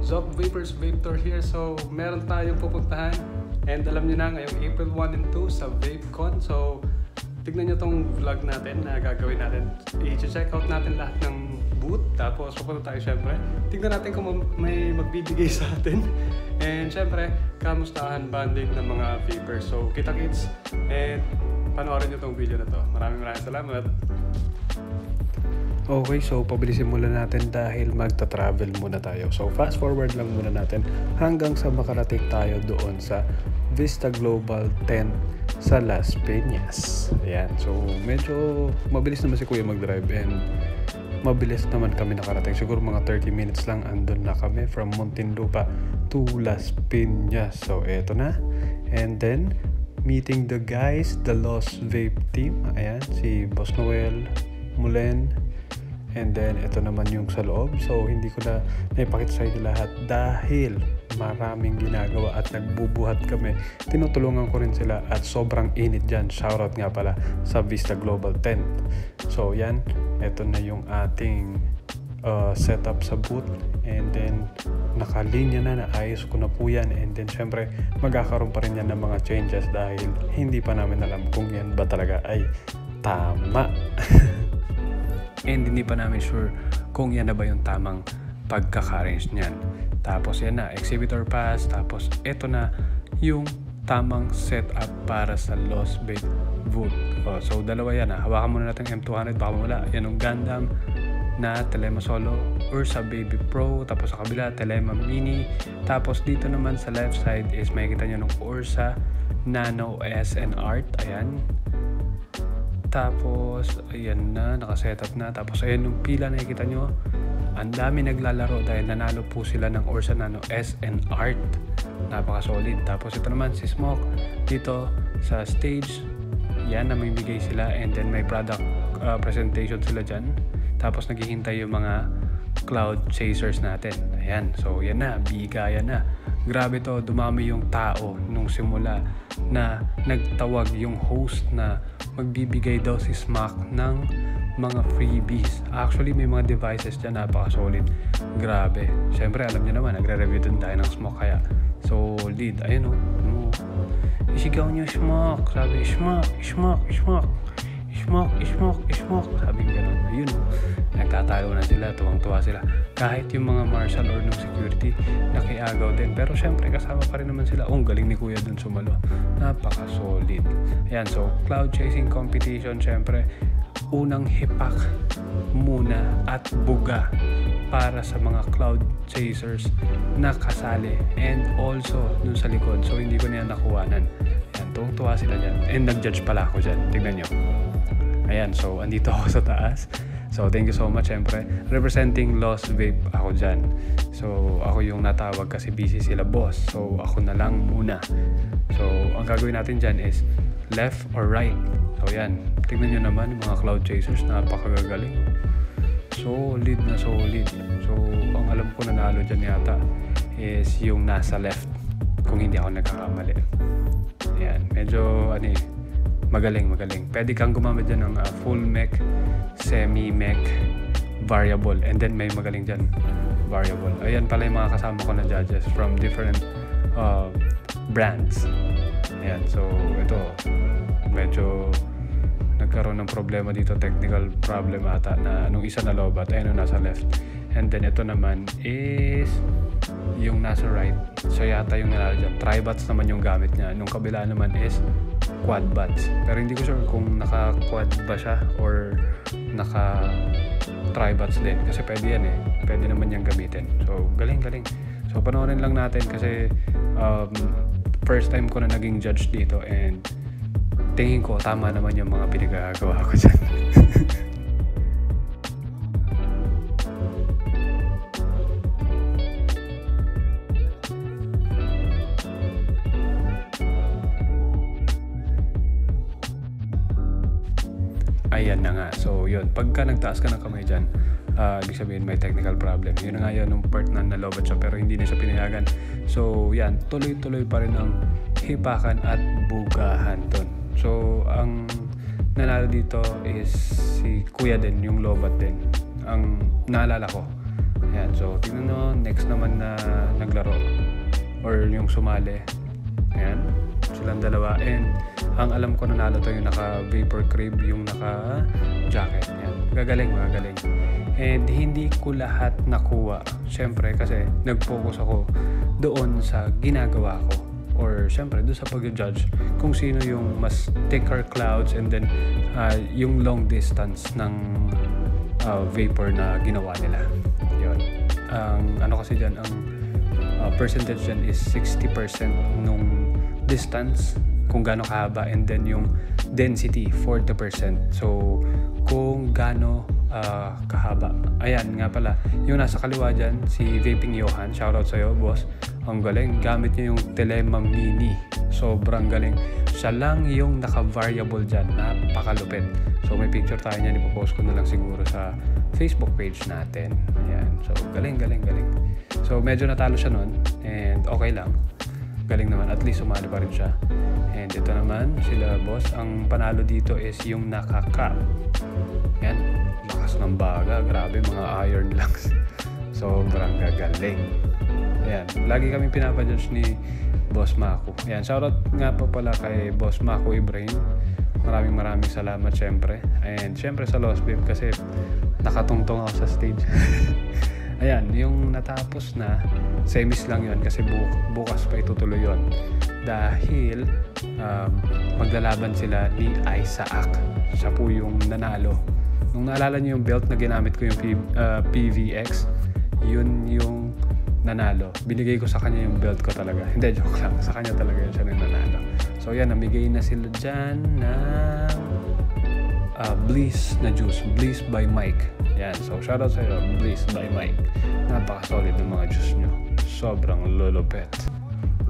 Zoc Vapors Vape Tour here. So meron tayong pupuntahan and alam nyo na ngayong April 1 and 2 sa VapeCon. So tignan nyo tong vlog natin na gagawin natin. I-check out natin lahat ng booth. Tapos pupunta tayo syempre. Tignan natin kung may magbibigay sa atin. And syempre, kamustahan banding ng mga vapers. So kita-kits and panoorin nyo tong video na to. Maraming salamat. Okay, so pabilisin muna natin dahil magta-travel muna tayo. So fast forward lang muna natin hanggang sa makarating tayo doon sa Vista Global Tent sa Las Piñas. Ayan, so medyo mabilis naman si Kuya mag-drive and mabilis naman kami nakarating. Siguro mga 30 minutes lang andun na kami from Muntinlupa to Las Piñas. So eto na. And then meeting the guys, the Lost Vape team. Ayan, si Boss Noel, Mulen, and then ito naman yung sa loob. So hindi ko na naipakita sa inyo lahat dahil maraming ginagawa at nagbubuhat kami. Tinutulungan ko rin sila at sobrang init dyan. Shoutout nga pala sa Vista Global Tent. So yan, ito na yung ating setup sa booth, and then nakalinya na, naayos ko na po yan. And then syempre magkakaroon pa rin yan ng mga changes dahil hindi pa namin alam kung yan ba talaga ay tama. And hindi pa namin sure kung yan na ba yung tamang pagkaka-arrange niyan. Tapos yan na, exhibitor pass. Tapos eto na yung tamang setup para sa Lost Vape booth. So dalawa yan ha. Hawakan muna natin M200, baka wala. Yan yung Gundam na Telema Solo, Ursa Baby Pro. Tapos sa kabila, Telema Mini. Tapos dito naman sa left side is makikita nyo ng Ursa Nano S and Art. Ayan. Tapos, ayan na, nakasetup na. Tapos, ayan yung pila, nakikita nyo. Ang dami naglalaro dahil nanalo po sila ng Ursa Nano S and Art. Napaka-solid. Tapos, ito naman si Smoke. Dito sa stage, yan, namimigay sila. And then, may product presentation sila dyan. Tapos, naghihintay yung mga cloud chasers natin. Ayan. So, yan na. Bigaya na. Grabe to, dumami yung tao nung simula na nagtawag yung host na magbibigay daw si Smack ng mga freebies. Actually, may mga devices dyan, napaka-solid. Grabe. Siyempre, alam niyo naman, nagre-review din tayo ng Smoke kaya solid. Ayun o. Isigaw niyo Smoke. Sabi, Smoke, Smoke, Smoke. Smoke, Smoke, Smoke. Sabi gano'n. Ayun o. Nagtatalo na sila, tuwang-tuwa sila. Kahit yung mga marshal or ng security, nakiagaw din. Pero syempre, kasama pa rin naman sila. Ang galing ni Kuya dun sumalo. Napaka-solid. Ayan, so, cloud chasing competition, syempre, unang hipak muna at buga para sa mga cloud chasers na kasali. And also, dun sa likod. So, hindi ko na yan nakuhanan. Ayan, tuwang-tuwa sila dyan. And nag-judge pala ako dyan. Tignan nyo. Ayan, so, andito ako sa taas. So, thank you so much, syempre. Representing Lost Vape ako dyan. So, ako yung natawag kasi busy sila, boss. So, ako na lang muna. So, ang gagawin natin dyan is left or right. So, yan. Tingnan nyo naman yung mga cloud chasers. Napakagagaling. Solid na solid. So, ang alam ko nanalo dyan yata is yung nasa left. Kung hindi ako nagkakamali. Ayan. Medyo, magaling. Pwede kang gumamit dyan ng full mech, semi-mech, variable. And then may magaling dyan, variable. Ayan pala yung mga kasama ko na judges from different brands. Ayan, so ito, medyo nagkaroon ng problema dito, technical problem ata na nung isa na lobat, ayun nasa left. And then ito naman is yung nasa right. So yata yung nanalo dyan. Tri-bats naman yung gamit niya. Nung kabila naman is quad bats. Pero hindi ko sure kung naka-quad ba siya or naka-tri-bats din. Kasi pwede yan eh. Pwede naman niyang gamitin. So, galing. So, panoorin lang natin kasi first time ko na naging judge dito and tingin ko tama naman yung mga pinagagawa ko dyan. Ayan na nga. So, yun. Pagka nagtaas ka ng kamay dyan, ibig sabihin may technical problem. Yun na nga yun, nung part na nalobat siya pero hindi na siya pinayagan. So, yan. Tuloy-tuloy pa rin ang hipakan at bugahan ton. So, ang nanalo dito is si Kuya din, yung lobat din. Ang naalala ko, Ayan, so tingnan nyo, next naman na naglaro or yung sumali. Ayan, silang dalawa. And ang alam ko nanalo to yung naka vapor crib, yung naka jacket. Ayan, magagaling. And hindi ko lahat nakuha. Siyempre kasi nag-focus ako doon sa ginagawa ko. Or siyempre doon sa pag-judge kung sino yung mas thicker clouds and then yung long distance ng vapor na ginawa nila. Yun. Ano kasi dyan, ang percentage dyan is 60% nung distance kung gaano kahaba, and then yung density 40%. So kung gaano kahaba. Ayan nga pala, yung nasa kaliwa dyan, si Vaping Johan, shoutout sa'yo boss, ang galing, gamit niya yung Telema Mini, sobrang galing. Siya lang yung naka-variable dyan, napakalupit. So may picture tayo niyan, ipopost ko na lang siguro sa Facebook page natin. Ayan, so galing. So medyo natalo siya nun, and okay lang, galing naman, at least sumali pa rin siya. And ito naman sila boss, ang panalo dito is yung naka-cap. Yan, lakas ng baga, grabe, mga iron lungs. Sobrang gagaling. Ayan, lagi kami pinapajudge ni Boss Mako. Ayan, shoutout nga po pala kay Boss Mako Ibrahim. Maraming salamat syempre. And syempre sa Lost Babe kasi nakatungtong ako sa stage. Ayan, yung natapos na, semis lang yon kasi bukas pa itutuloy yon. Dahil maglalaban sila ni Isaac. Siya po yung nanalo. Nung naalala niyo yung belt na ginamit ko, yung PVX, yun yung nanalo. Binigay ko sa kanya yung belt ko talaga. Hindi, joke lang. Sa kanya talaga yun siya yung nanalo. So yan, namigay na sila dyan ng Bliss na juice. Bliss by Mike. Yan, so shoutout sa iyo, Bliss by Mike. Napaka-solid ng mga juice nyo. Sobrang lulupet.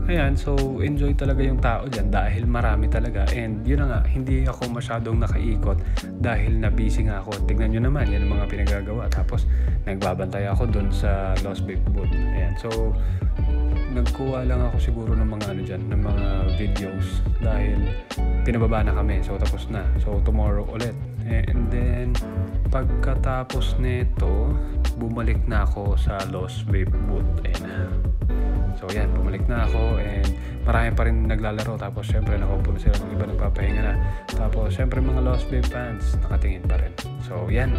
Ayan, so enjoy talaga yung tao dyan dahil marami talaga. And yun na nga, hindi ako masyadong nakaikot dahil na-busy nga ako. Tignan nyo naman, yan ang mga pinagagawa. Tapos nagbabantay ako dun sa Lost Babe booth. Ayan, so nagkuha lang ako siguro ng mga ano dyan, ng mga videos dahil pinababa na kami. So tapos na. So tomorrow ulit. And then pagkatapos nito, bumalik na ako sa Lost Babe booth. Ayan na. So yan, bumalik na ako and marami pa rin naglalaro. Tapos syempre nakaupo na sila, ng iba nagpapahinga na. Tapos syempre mga Lost Babe fans nakatingin pa rin. So yan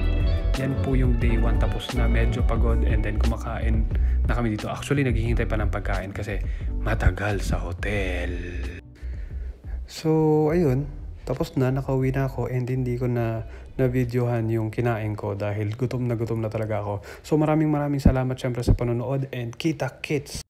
po yung day 1. Tapos na, medyo pagod and then kumakain na kami dito. Actually naghihintay pa ng pagkain kasi matagal sa hotel. So ayun, tapos na, nakauwi na ako and hindi ko na videohan yung kinain ko dahil gutom na talaga ako. So maraming salamat syempre sa panonood and kita kits.